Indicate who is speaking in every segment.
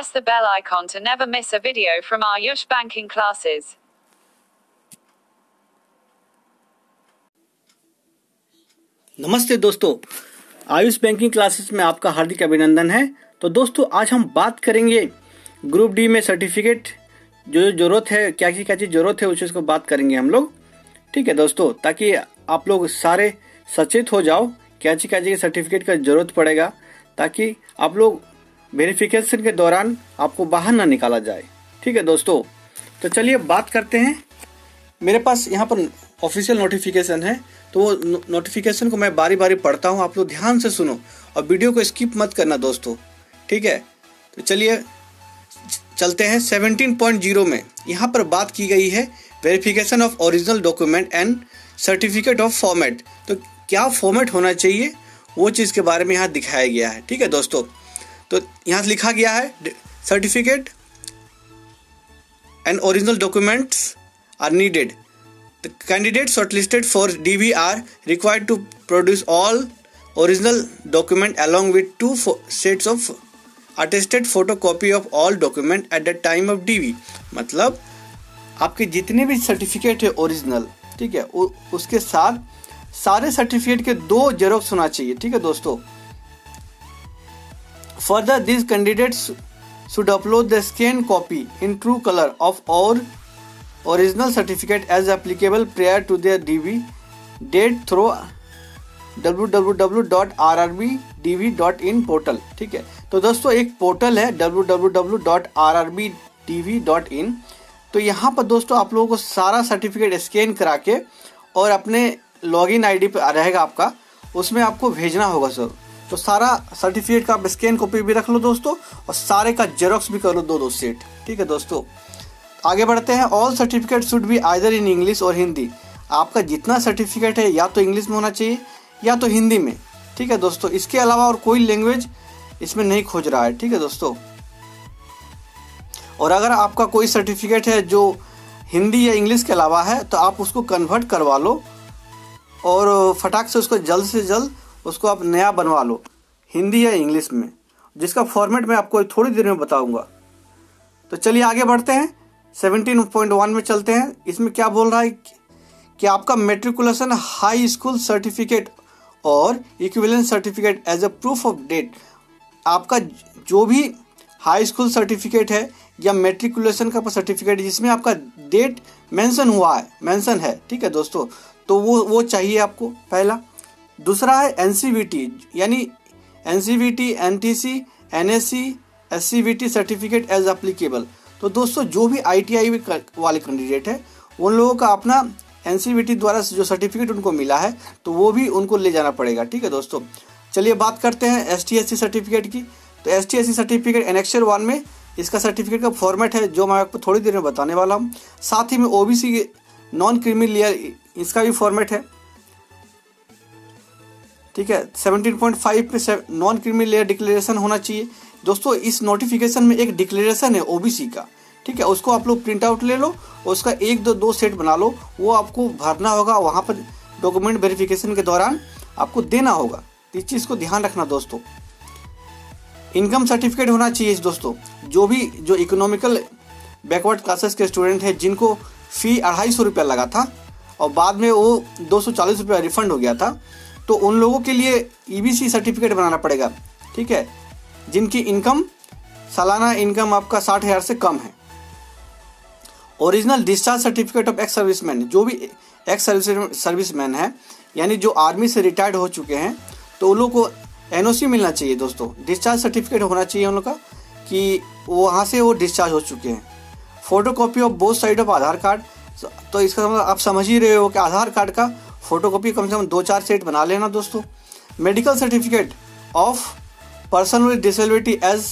Speaker 1: press the bell icon to never miss a video from our Ayush banking classes.
Speaker 2: नमस्ते दोस्तों, Ayush banking classes में आपका हार्दिक अभिनंदन है। तो दोस्तों, आज हम बात करेंगे ग्रुप डी में सर्टिफिकेट जो ज़रूरत है, क्या चीज़ ज़रूरत है, उस चीज़ को बात करेंगे हम लोग। ठीक है दोस्तों, ताकि आप लोग सारे सचेत हो जाओ क्या चीज़ सर्टिफिकेट का ज़रूरत पड़ेगा, ताकि आप लोग वेरिफिकेशन के दौरान आपको बाहर ना निकाला जाए। ठीक है दोस्तों, तो चलिए बात करते हैं। मेरे पास यहाँ पर ऑफिशियल नोटिफिकेशन है, तो वो नोटिफिकेशन को मैं बारी बारी पढ़ता हूँ, आप लोग ध्यान से सुनो और वीडियो को स्किप मत करना दोस्तों। ठीक है, तो चलिए चलते हैं। 17.0 में यहाँ पर बात की गई है verification of original document and certificate of format. तो क्या फॉर्मेट होना चाहिए वो चीज़ के बारे में यहाँ दिखाया गया है। ठीक है दोस्तों, तो यहाँ लिखा गया है certificate and original documents are needed. The candidates shortlisted for DB are required to produce all original document along with two sets of attested photocopy of all document at the time of DB। मतलब आपके जितने भी certificate है original, ठीक है, उसके साथ सारे सर्टिफिकेट के 2 जेरोक्स होना चाहिए। ठीक है दोस्तों, further this candidates should upload the scanned copy in true color of all original certificate as applicable prior to their DB date through www.rrbdv.in portal। ठीक है, तो दोस्तों एक पोर्टल है www.rrbdv.in। तो यहाँ पर दोस्तों आप लोगों को सारा सर्टिफिकेट स्कैन करा के और अपने लॉगिन आईडी पे रहेगा आपका, उसमें आपको भेजना होगा सर। तो सारा सर्टिफिकेट का आप स्कैन कॉपी भी रख लो दोस्तों, और सारे का जेरोक्स भी कर लो 2-2 सेट। ठीक है दोस्तों, आगे बढ़ते हैं। All certificate should be either in English और हिंदी। आपका जितना सर्टिफिकेट है या तो इंग्लिश में होना चाहिए या तो हिंदी में। ठीक है दोस्तों, इसके अलावा और कोई लैंग्वेज इसमें नहीं खोज रहा है। ठीक है दोस्तों, और अगर आपका कोई सर्टिफिकेट है जो हिंदी या इंग्लिश के अलावा है तो आप उसको कन्वर्ट करवा लो और फटाक से उसको जल्द से जल्द उसको आप नया बनवा लो हिंदी या इंग्लिश में, जिसका फॉर्मेट मैं आपको थोड़ी देर में बताऊंगा। तो चलिए आगे बढ़ते हैं। 17.1 में चलते हैं। इसमें क्या बोल रहा है कि आपका मेट्रिकुलेशन हाई स्कूल सर्टिफिकेट और equivalent certificate as a proof of date. आपका जो भी हाई स्कूल सर्टिफिकेट है या मेट्रिकुलेशन का सर्टिफिकेट जिसमें आपका डेट मेंशन है, ठीक है दोस्तों, तो वो चाहिए आपको पहला। दूसरा है एनसीवीटी, यानी NCVT, NTC, NSC, SCVT certificate as applicable. तो दोस्तों जो भी आईटीआई वाले कैंडिडेट है उन लोगों का अपना एनसीवीटी द्वारा जो सर्टिफिकेट उनको मिला है तो वो भी उनको ले जाना पड़ेगा। ठीक है दोस्तों, चलिए बात करते हैं एसटीएससी सर्टिफिकेट की। तो एसटीएससी सर्टिफिकेट एनेक्सर 1 में इसका सर्टिफिकेट का फॉर्मेट है जो मैं आपको थोड़ी देर में बताने वाला हूँ। साथ ही में ओबीसी नॉन क्रीमी लेयर इसका भी फॉर्मेट है। ठीक है, 17.5 पे नॉन क्रीमी लेयर डिक्लेरेशन होना चाहिए दोस्तों। इस नोटिफिकेशन में एक डिक्लेरेशन है ओबीसी का, ठीक है, उसको आप लोग प्रिंट आउट ले लो और उसका 1-2 सेट बना लो, वो आपको भरना होगा वहाँ पर डॉक्यूमेंट वेरिफिकेशन के दौरान आपको देना होगा। तो इस चीज़ को ध्यान रखना दोस्तों। इनकम सर्टिफिकेट होना चाहिए दोस्तों। जो इकोनॉमिकल बैकवर्ड क्लासेस के स्टूडेंट हैं जिनको फ़ी 250 रुपया लगा था और बाद में वो 240 रुपया रिफंड हो गया था, तो उन लोगों के लिए ईबीसी सर्टिफिकेट बनाना पड़ेगा। ठीक है, जिनकी इनकम सालाना इनकम आपका 60,000 से कम है। Original discharge certificate of ex serviceman, जो भी एक्स सर्विसमैन है यानी जो आर्मी से रिटायर्ड हो चुके हैं, तो उन लोगों को एनओसी मिलना चाहिए दोस्तों। डिस्चार्ज सर्टिफिकेट होना चाहिए उन लोग का कि वहाँ से वो डिस्चार्ज हो चुके हैं। Photocopy of both side of Aadhaar card. तो इसका मतलब आप समझ ही रहे हो कि आधार कार्ड का फोटोकॉपी कम से कम 2-4 सेट बना लेना दोस्तों। Medical certificate of person with disability as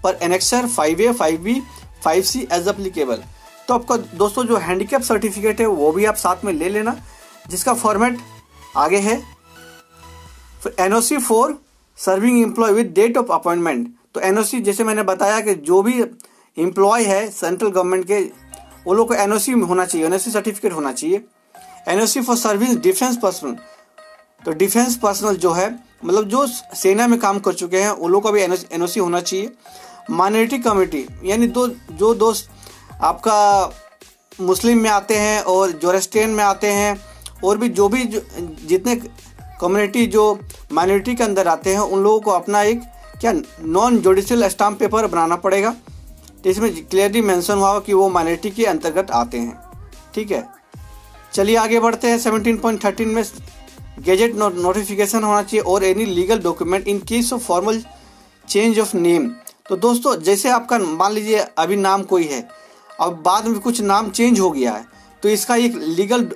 Speaker 2: per annexure 5A, 5B, 5C as applicable. तो आपका दोस्तों जो हैंडीकैप सर्टिफिकेट है वो भी आप साथ में ले लेना, जिसका फॉर्मेट आगे है। NOC for serving employ with date of appointment. तो एनओसी जैसे मैंने बताया कि जो भी एम्प्लॉय है सेंट्रल गवर्नमेंट के, वो लोग को एनओसी होना चाहिए, एनओसी सर्टिफिकेट होना चाहिए। NOC for service defence personnel. तो डिफेंस पर्सनल जो है मतलब जो सेना में काम कर चुके हैं उन लोगों का भी एनओसी होना चाहिए। माइनॉरिटी कम्युनिटी यानी जो दोस्त आपका मुस्लिम में आते हैं और जोरेस्ट्रियन में आते हैं और भी जितने कम्युनिटी जो माइनॉरिटी के अंदर आते हैं उन लोगों को अपना एक क्या नॉन जुडिशियल स्टाम्प पेपर बनाना पड़ेगा, तो इसमें क्लियरली मेंशन हुआ कि वो माइनॉरिटी के अंतर्गत आते हैं। ठीक है, चलिए आगे बढ़ते हैं। 17.13 में गैजेट नोटिफिकेशन होना चाहिए और any legal document in case of formal change of name. तो दोस्तों जैसे आपका मान लीजिए अभी नाम कोई है, अब बाद में कुछ नाम चेंज हो गया है, तो इसका एक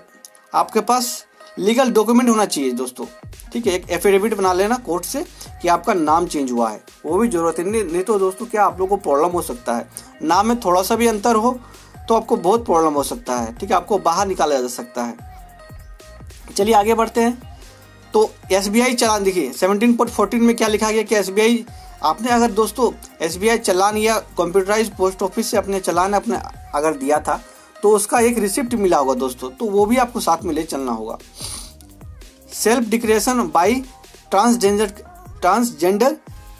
Speaker 2: आपके पास लीगल डॉक्यूमेंट होना चाहिए दोस्तों। ठीक है, एक एफिडेविट बना लेना कोर्ट से कि आपका नाम चेंज हुआ है, वो भी जरूरत है। नहीं तो दोस्तों क्या आप लोगों को प्रॉब्लम हो सकता है, नाम में थोड़ा सा भी अंतर हो तो आपको बहुत प्रॉब्लम हो सकता है। ठीक है, आपको बाहर निकाला जा सकता है। चलिए आगे बढ़ते हैं। तो SBI चालान देखिए 17.14 में क्या लिखा गया कि SBI आपने अगर दोस्तों SBI चालान या कंप्यूटराइज पोस्ट ऑफिस से अपने चालान अपने अगर दिया था तो उसका एक रिसिप्ट मिला होगा दोस्तों, तो वो भी आपको साथ में ले चलना होगा। Self declaration bye transgender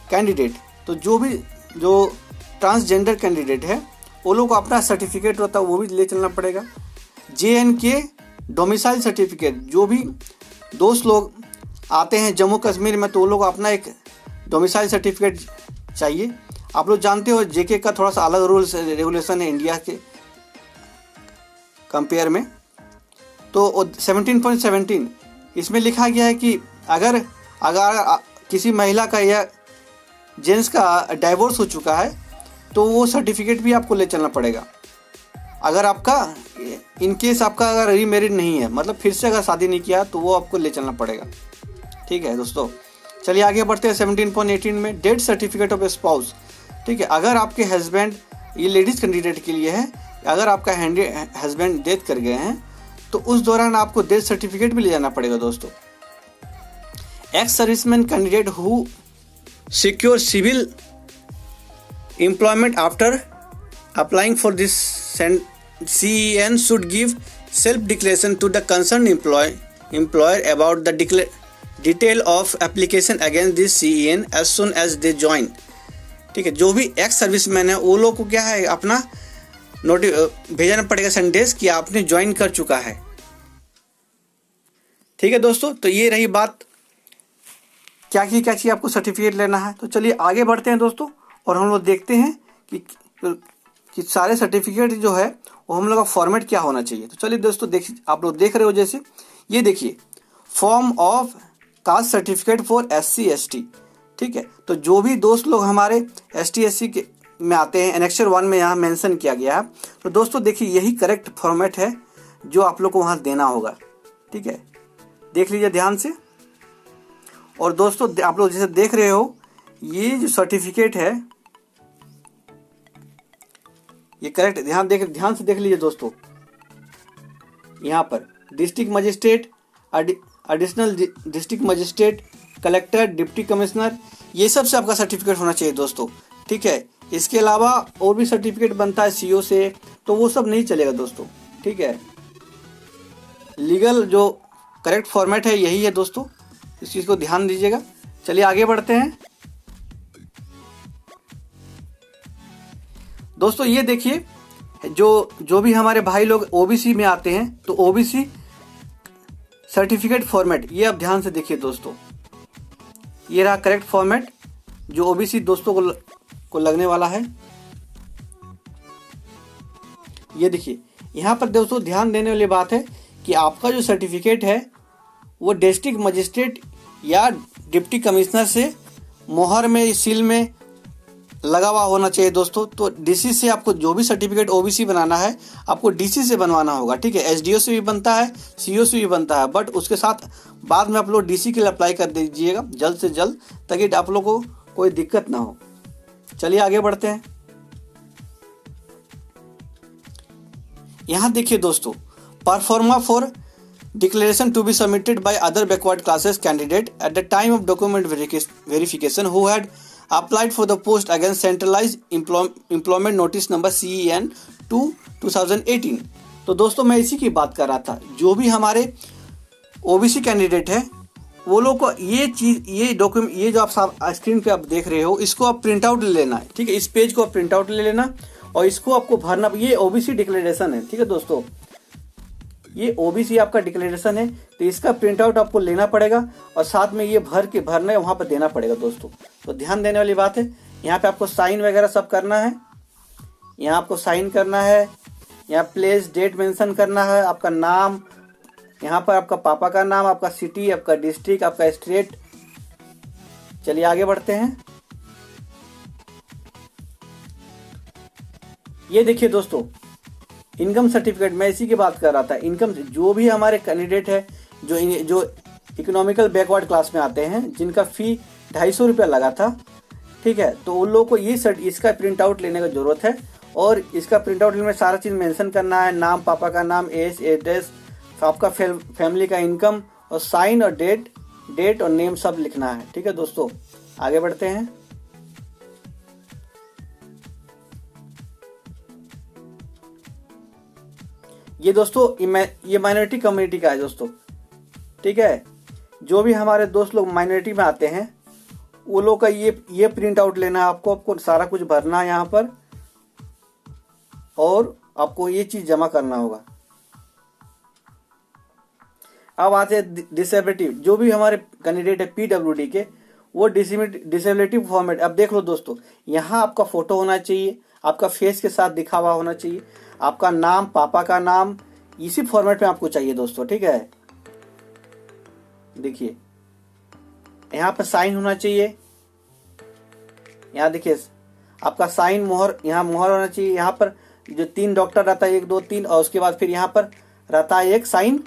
Speaker 2: candidate, तो जो ट्रांसजेंडर कैंडिडेट है वो लोग को अपना सर्टिफिकेट होता है वो भी ले चलना पड़ेगा। JNK डोमिसाइल सर्टिफिकेट, जो भी दोस्त लोग आते हैं जम्मू कश्मीर में तो वो लोग अपना एक डोमिसाइल सर्टिफिकेट चाहिए। आप लोग जानते हो JK का थोड़ा सा अलग रूल्स रेगुलेशन है इंडिया के कंपेयर में। तो 17.17 इसमें लिखा गया है कि अगर किसी महिला का या जेंट्स का डाइवोर्स हो चुका है तो वो सर्टिफिकेट भी आपको ले चलना पड़ेगा। अगर आपका इन केस आपका अगर रीमैरिड नहीं है, मतलब फिर से अगर शादी नहीं किया, तो वो आपको ले चलना पड़ेगा। ठीक है दोस्तों, चलिए आगे बढ़ते हैं। 17.18 में डेथ सर्टिफिकेट ऑफ स्पाउस। ठीक है, अगर आपके हस्बैंड, ये लेडीज़ कैंडिडेट के लिए है, अगर आपका हस्बैंड डेथ कर गए हैं तो उस दौरान आपको डेथ सर्टिफिकेट भी ले जाना पड़ेगा दोस्तों। Ex serviceman candidate who secure civil employment after applying for this CEN should give self declaration to the concerned employer about the detail of application against this CEN as soon as they join। ठीक है, जो भी ex serviceman है वो लोग को क्या है अपना भेजना पड़ेगा संदेश कि आपने ज्वाइन कर चुका है। ठीक है दोस्तों, तो ये रही बात क्या चाहिए आपको सर्टिफिकेट लेना है। तो चलिए आगे बढ़ते हैं दोस्तों और हम लोग देखते हैं कि सारे सर्टिफिकेट जो है वो हम लोग का फॉर्मेट क्या होना चाहिए। तो चलिए दोस्तों देखिए, आप लोग देख रहे हो जैसे ये देखिए form of caste certificate for SC ST। ठीक है, तो जो भी दोस्त लोग हमारे ST SC के में आते हैं एनेक्चर 1 में यहाँ मेंशन किया गया है। तो दोस्तों देखिए यही करेक्ट फॉर्मेट है जो आप लोग को वहाँ देना होगा। ठीक है, देख लीजिए ध्यान से। और दोस्तों आप लोग जैसे देख रहे हो ये जो सर्टिफिकेट है ये करेक्ट ध्यान से देख लीजिए दोस्तों। यहाँ पर district magistrate, additional district magistrate, collector, deputy commissioner, ये सब से आपका सर्टिफिकेट होना चाहिए दोस्तों। ठीक है, इसके अलावा और भी सर्टिफिकेट बनता है CO से, तो वो सब नहीं चलेगा दोस्तों। ठीक है, लीगल जो करेक्ट फॉर्मेट है यही है दोस्तों, इस चीज़ को ध्यान दीजिएगा। चलिए आगे बढ़ते हैं दोस्तों। ये देखिए जो भी हमारे भाई लोग OBC में आते हैं तो OBC सर्टिफिकेट फॉर्मेट, ये आप ध्यान से देखिए दोस्तों। ये रहा करेक्ट फॉर्मेट जो OBC दोस्तों को लगने वाला है। ये देखिए यहाँ पर दोस्तों ध्यान देने वाली बात है कि आपका जो सर्टिफिकेट है वो डिस्ट्रिक्ट मजिस्ट्रेट या डिप्टी कमिश्नर से मोहर में, सील में लगा हुआ होना चाहिए दोस्तों। तो DC से आपको जो भी सर्टिफिकेट OBC बनाना है आपको DC से बनवाना होगा। ठीक है, SDO से भी बनता है, CO से भी बनता है, बट उसके साथ बाद में आप लोग DC के लिए अप्लाई कर दीजिएगा जल्द से जल्द, ताकि आप लोग को कोई दिक्कत ना हो। चलिए आगे बढ़ते हैं। यहाँ देखिए दोस्तों, pro forma for declaration to be submitted by other backward classes candidate at the time of document verification who had applied for the post against centralized employment notice number CEN 2018। तो दोस्तों मैं इसी की बात कर रहा था, जो भी हमारे OBC कैंडिडेट है वो लोग को ये चीज, ये डॉक्यूमेंट, ये जो आप स्क्रीन पे आप देख रहे हो, इसको आप प्रिंट आउट ले लेना है। ठीक है, इस पेज को आप प्रिंट आउट ले लेना और इसको आपको भरना। ये ओबीसी डिक्लेरेशन है। ठीक है दोस्तों, ये ओबीसी आपका डिक्लेरेशन है, तो इसका प्रिंट आउट आपको लेना पड़ेगा और साथ में ये भर के भरना है, वहां पर देना पड़ेगा दोस्तों। तो ध्यान देने वाली बात है, यहाँ पे आपको साइन वगैरह सब करना है। यहाँ आपको साइन करना है, यहाँ प्लेस डेट मेंशन करना है, आपका नाम, यहाँ पर आपका पापा का नाम, आपका सिटी, आपका डिस्ट्रिक्ट, आपका स्टेट। चलिए आगे बढ़ते हैं। ये देखिए दोस्तों, इनकम सर्टिफिकेट, मैं इसी की बात कर रहा था। इनकम, जो भी हमारे कैंडिडेट है जो इकोनॉमिकल बैकवर्ड क्लास में आते हैं, जिनका फी 250 रुपया लगा था, ठीक है, तो उन लोगों को ये इसका प्रिंट आउट लेने की जरूरत है। और इसका प्रिंट आउट लेने में सारा चीज मेंशन करना है, नाम, पापा का नाम, एज, एड्रेस, आपका फैमिली का इनकम, और साइन और डेट और नेम सब लिखना है। ठीक है दोस्तों, आगे बढ़ते हैं। ये दोस्तों ये माइनॉरिटी कम्युनिटी का है दोस्तों। ठीक है, जो भी हमारे दोस्त लोग माइनॉरिटी में आते हैं, वो लोग का ये प्रिंट आउट लेना है। आपको सारा कुछ भरना है यहाँ पर और आपको ये चीज जमा करना होगा। अब आते हैं डिसेबिलिटी। जो भी हमारे कैंडिडेट है पीडब्ल्यूडी के, वो डिसेबिलिटी फॉर्मेट। अब देख लो दोस्तों, यहाँ आपका फोटो होना चाहिए, आपका फेस के साथ दिखा हुआ होना चाहिए, आपका नाम, पापा का नाम, इसी फॉर्मेट में आपको चाहिए दोस्तों। ठीक है, देखिए यहाँ पर साइन होना चाहिए। यहाँ देखिए आपका साइन, मोहर, यहाँ मोहर होना चाहिए। यहाँ पर जो 3 डॉक्टर रहता है, 1 2 3, और उसके बाद फिर यहाँ पर रहता है एक साइन,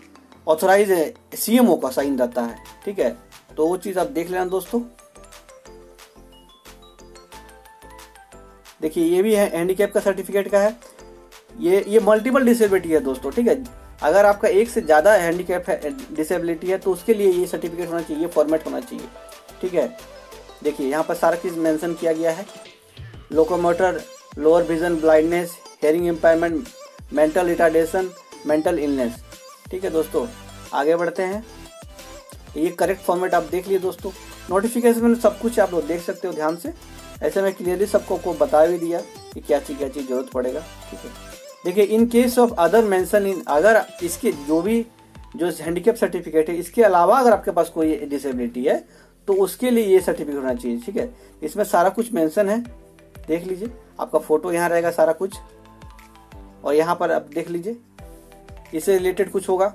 Speaker 2: ऑथोराइज सीएमओ का साइन रहता है। ठीक है, तो वो चीज आप देख लेना दोस्तों। देखिए ये भी है, हैंडीकैप का सर्टिफिकेट का है। ये मल्टीपल डिसेबिलिटी है दोस्तों। ठीक है, अगर आपका एक से ज्यादा हैंडीकैप है, डिसेबिलिटी है, तो उसके लिए ये सर्टिफिकेट होना चाहिए, फॉर्मेट होना चाहिए। ठीक है, देखिए यहाँ पर सारा चीज मेंशन किया गया है। Locomotor, lower vision, blindness, hearing impairment, mental retardation, mental illness. ठीक है दोस्तों, आगे बढ़ते हैं। ये करेक्ट फॉर्मेट आप देख लिए दोस्तों। नोटिफिकेशन में सब कुछ आप लोग देख सकते हो ध्यान से। ऐसे मैं क्लियरली सबको बता भी दिया कि क्या चीज जरूरत पड़ेगा। ठीक है, देखिए in case of other mention in, अगर इसके जो हैंडीकैप सर्टिफिकेट है, इसके अलावा अगर आपके पास कोई डिसेबिलिटी है, तो उसके लिए ये सर्टिफिकेट होना चाहिए। ठीक है, इसमें सारा कुछ मेंशन है, देख लीजिए। आपका फोटो यहाँ रहेगा सारा कुछ, और यहाँ पर आप देख लीजिए इससे रिलेटेड कुछ होगा।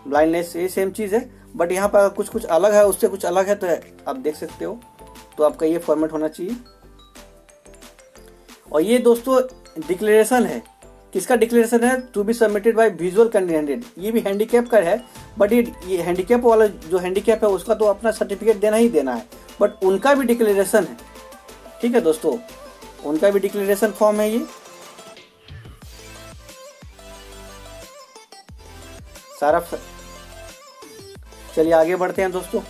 Speaker 2: ब्लाइंडनेस ये सेम चीज है, बट यहाँ पर कुछ अलग है, उससे कुछ अलग है, तो आप देख सकते हो। तो आपका ये फॉर्मेट होना चाहिए। और ये दोस्तों डिक्लेरेशन है, किसका डिक्लेरेशन है? To be submitted by visual candidate. ये भी हैंडीकैप का है, बट ये हैंडीकैप वाला जो हैंडीकैप है उसका तो अपना सर्टिफिकेट देना ही देना है, बट उनका भी डिक्लेरेशन है। ठीक है दोस्तों, उनका भी डिक्लेरेशन फॉर्म है ये सारा। चलिए आगे बढ़ते हैं दोस्तों।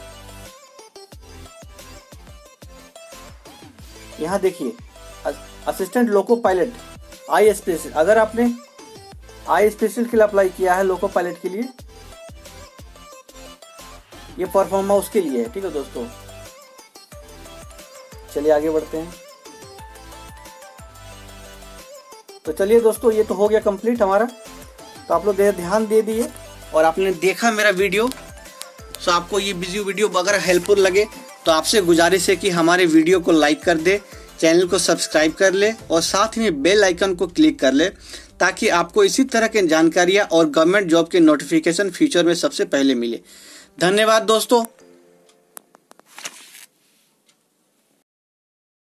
Speaker 2: यहां देखिए असिस्टेंट लोको पायलट आई स्पेशल, अगर आपने आई स्पेशल के लिए अप्लाई किया है लोको पायलट के लिए, ये परफॉर्मा उसके लिए है। ठीक है दोस्तों, चलिए आगे बढ़ते हैं। तो चलिए दोस्तों, ये तो हो गया कंप्लीट हमारा। तो आप लोग ध्यान दे दिए और आपने देखा मेरा वीडियो। तो आपको ये वीडियो अगर हेल्पफुल लगे तो आपसे गुजारिश है कि हमारे वीडियो को लाइक कर दे, चैनल को सब्सक्राइब कर ले और साथ में बेल आइकन को क्लिक कर ले, ताकि आपको इसी तरह की जानकारियां और गवर्नमेंट जॉब के नोटिफिकेशन फ्यूचर में सबसे पहले मिले। धन्यवाद दोस्तों।